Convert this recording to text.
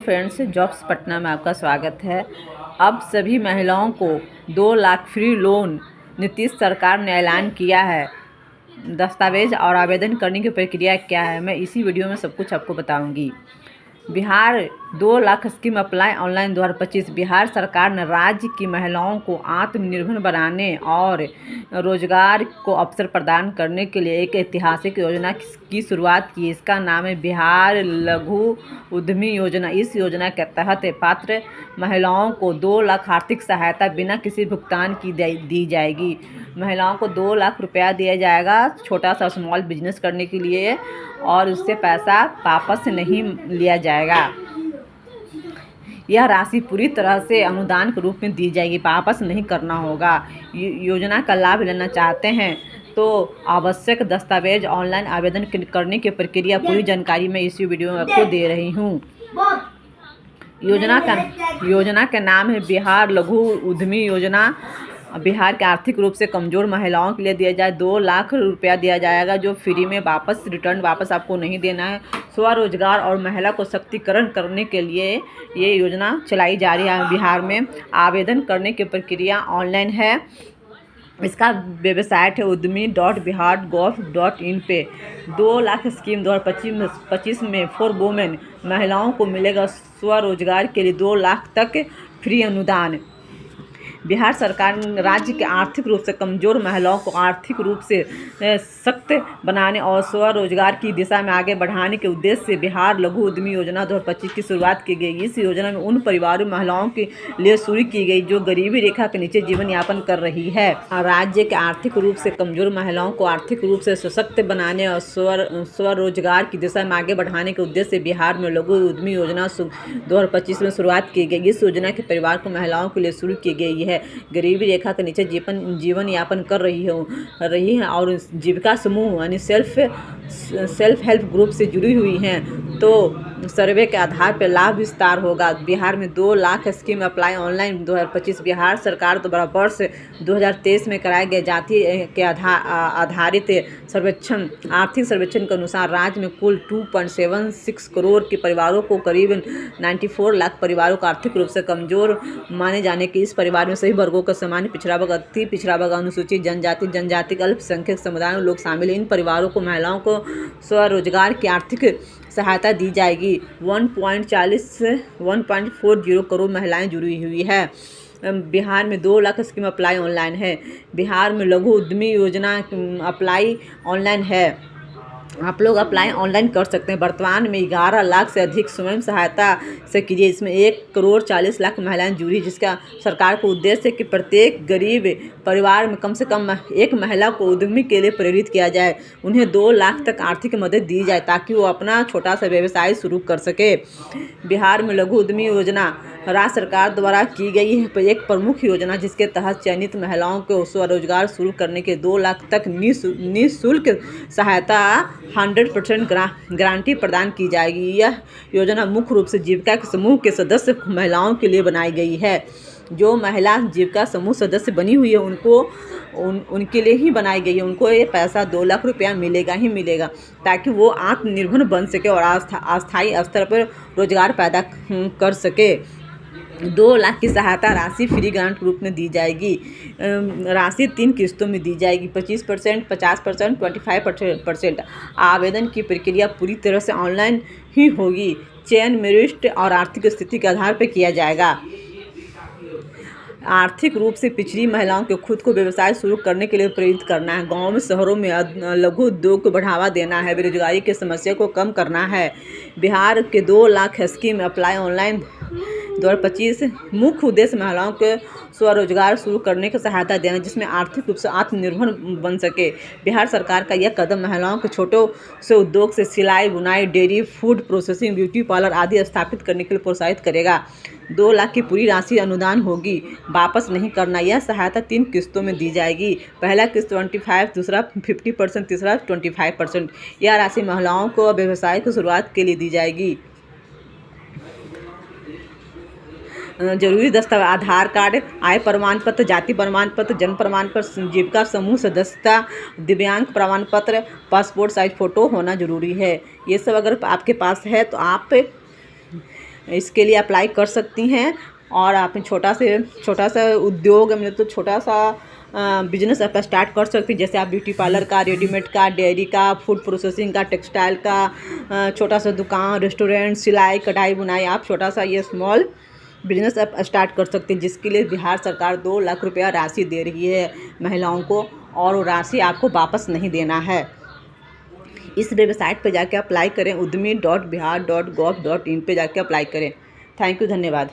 Friends, jobs Patna में आपका स्वागत है। अब सभी महिलाओं को 2 लाख फ्री लोन नीतीश सरकार ने ऐलान किया है। दस्तावेज और आवेदन करने की प्रक्रिया क्या है, मैं इसी वीडियो में सब कुछ आपको बताऊंगी। Bihar 2 lakh scheme apply online 2025। Bihar सरकार ने राज्य की महिलाओं को आत्मनिर्भर बनाने और रोजगार को अवसर प्रदान करने के लिए एक ऐतिहासिक योजना की शुरुआत की। इसका नाम है बिहार लघु उद्यमी योजना। इस योजना के तहत पात्र महिलाओं को 2 लाख आर्थिक सहायता बिना किसी भुगतान की दी जाएगी। महिलाओं को 2 लाख रुपया दिया जाएगा छोटा सा स्मॉल बिजनेस करने के लिए, और उससे पैसा वापस नहीं लिया जाएगा। यह राशि पूरी तरह से अनुदान के रूप में दी जाएगी, वापस नहीं करना होगा। योजना का लाभ लेना चाहते हैं तो आवश्यक दस्तावेज, ऑनलाइन आवेदन करने की प्रक्रिया, पूरी जानकारी मैं इसी वीडियो में आपको दे रही हूँ। योजना का नाम है बिहार लघु उद्यमी योजना। बिहार के आर्थिक रूप से कमज़ोर महिलाओं के लिए दिया जाए 2 लाख रुपया दिया जाएगा, जो फ्री में रिटर्न वापस आपको नहीं देना है। स्वरोजगार और महिला को सशक्तिकरण करने के लिए ये योजना चलाई जा रही है। बिहार में आवेदन करने की प्रक्रिया ऑनलाइन है। इसका वेबसाइट है udemy.bihar.gov.in पे। 2 लाख स्कीम 2025 में फॉर वुमेन महिलाओं को मिलेगा स्वरोजगार के लिए 2 लाख तक फ्री अनुदान। बिहार सरकार राज्य के आर्थिक रूप से कमज़ोर महिलाओं को आर्थिक रूप से सशक्त बनाने और स्वरोजगार की दिशा में आगे बढ़ाने के उद्देश्य से बिहार लघु उद्यमी योजना 2025 की शुरुआत की गई। इस योजना में उन परिवारों महिलाओं के लिए शुरू की गई जो गरीबी रेखा के नीचे जीवन यापन कर रही है। राज्य के आर्थिक रूप से कमज़ोर महिलाओं को आर्थिक रूप से सशक्त बनाने और स्वरोजगार की दिशा में आगे बढ़ाने के उद्देश्य से बिहार में लघु उद्यमी योजना 2025 में शुरुआत की गई। इस योजना के परिवार को महिलाओं के लिए शुरू की गई है। गरीबी रेखा के नीचे जीवन यापन कर रही है और जीविका समूह यानी सेल्फ हेल्प ग्रुप से जुड़ी हुई हैं, तो सर्वे के आधार पर लाभ विस्तार होगा। बिहार में 2 lakh scheme apply online 2025। Bihar सरकार द्वारा वर्ष 2023 में कराए गए जाति के आधारित सर्वेक्षण आर्थिक सर्वेक्षण के अनुसार राज्य में कुल 2.76 करोड़ के परिवारों को करीब 94 लाख परिवारों को आर्थिक रूप से कमजोर माने जाने के इस परिवार में सभी वर्गों का सामान्य पिछड़ा वर्ग, अति पिछड़ा वर्ग, अनुसूचित जनजाति अल्पसंख्यक समुदायों लोग शामिल हैं। इन परिवारों को महिलाओं को स्वरोजगार की आर्थिक सहायता दी जाएगी। 1.40 करोड़ महिलाएं जुड़ी हुई है। बिहार में 2 लाख स्कीम अप्लाई ऑनलाइन है। बिहार में लघु उद्यमी योजना अप्लाई ऑनलाइन है। आप लोग अप्लाई ऑनलाइन कर सकते हैं। वर्तमान में 11 लाख से अधिक स्वयं सहायता से कीजिए। इसमें 1.40 करोड़ महिलाएं जुड़ी, जिसका सरकार को उद्देश्य है कि प्रत्येक गरीब परिवार में कम से कम एक महिला को उद्यमी के लिए प्रेरित किया जाए। उन्हें 2 लाख तक आर्थिक मदद दी जाए ताकि वो अपना छोटा सा व्यवसाय शुरू कर सके। बिहार में लघु उद्यमी योजना राज्य सरकार द्वारा की गई है एक प्रमुख योजना, जिसके तहत चयनित महिलाओं को स्वरोजगार शुरू करने के 2 लाख तक निःशुल्क सहायता 100% गारंटी प्रदान की जाएगी। यह योजना मुख्य रूप से जीविका के समूह के सदस्य महिलाओं के लिए बनाई गई है। जो महिला जीविका समूह सदस्य बनी हुई है उनके लिए ही बनाई गई है। उनको ये पैसा 2 लाख रुपया मिलेगा ही मिलेगा, ताकि वो आत्मनिर्भर बन सके और अस्थायी स्तर पर रोजगार पैदा कर सके। 2 लाख की सहायता राशि फ्री ग्रांट के रूप में दी जाएगी। राशि 3 किस्तों में दी जाएगी, 25%, 50%, 25%। आवेदन की प्रक्रिया पूरी तरह से ऑनलाइन ही होगी। चयन मेरिट और आर्थिक स्थिति के आधार पर किया जाएगा। आर्थिक रूप से पिछड़ी महिलाओं को खुद को व्यवसाय शुरू करने के लिए प्रेरित करना है। गाँव में शहरों में लघु उद्योग को बढ़ावा देना है। बेरोजगारी की समस्या को कम करना है। बिहार के 2 लाख स्कीम अप्लाई ऑनलाइन 2025 मुख्य उद्देश्य महिलाओं को स्वरोजगार शुरू करने की सहायता देना, जिसमें आर्थिक रूप से आत्मनिर्भर बन सके। बिहार सरकार का यह कदम महिलाओं को छोटों से उद्योग से सिलाई, बुनाई, dairy, food processing, beauty parlour आदि स्थापित करने के लिए प्रोत्साहित करेगा। 2 लाख की पूरी राशि अनुदान होगी, वापस नहीं करना। यह सहायता 3 किस्तों में दी जाएगी। पहला किस्त 25%, दूसरा 50%, तीसरा 25%। यह राशि महिलाओं को व्यवसाय की शुरुआत के लिए दी जाएगी। जरूरी दस्तावेज आधार कार्ड, आय प्रमाण पत्र, जाति प्रमाण पत्र, जन्म प्रमाण पत्र, जीविका समूह सदस्यता, दिव्यांग प्रमाण पत्र, पासपोर्ट साइज फ़ोटो होना जरूरी है। ये सब अगर आपके पास है तो आप इसके लिए अप्लाई कर सकती हैं। और आप छोटा सा उद्योग मतलब तो छोटा सा बिजनेस आप स्टार्ट कर सकती हैं। जैसे आप ब्यूटी पार्लर का, रेडीमेड का, डेयरी का, फूड प्रोसेसिंग का, टेक्सटाइल का, छोटा सा दुकान, रेस्टोरेंट, सिलाई कढ़ाई बुनाई, आप छोटा सा ये स्मॉल बिजनेस आप स्टार्ट कर सकते हैं, जिसके लिए बिहार सरकार 2 लाख रुपया राशि दे रही है महिलाओं को, और वो राशि आपको वापस नहीं देना है। इस वेबसाइट पर जाके अप्लाई करें, udemy.bihar.gov.in पे जाके अप्लाई करें। थैंक यू, धन्यवाद।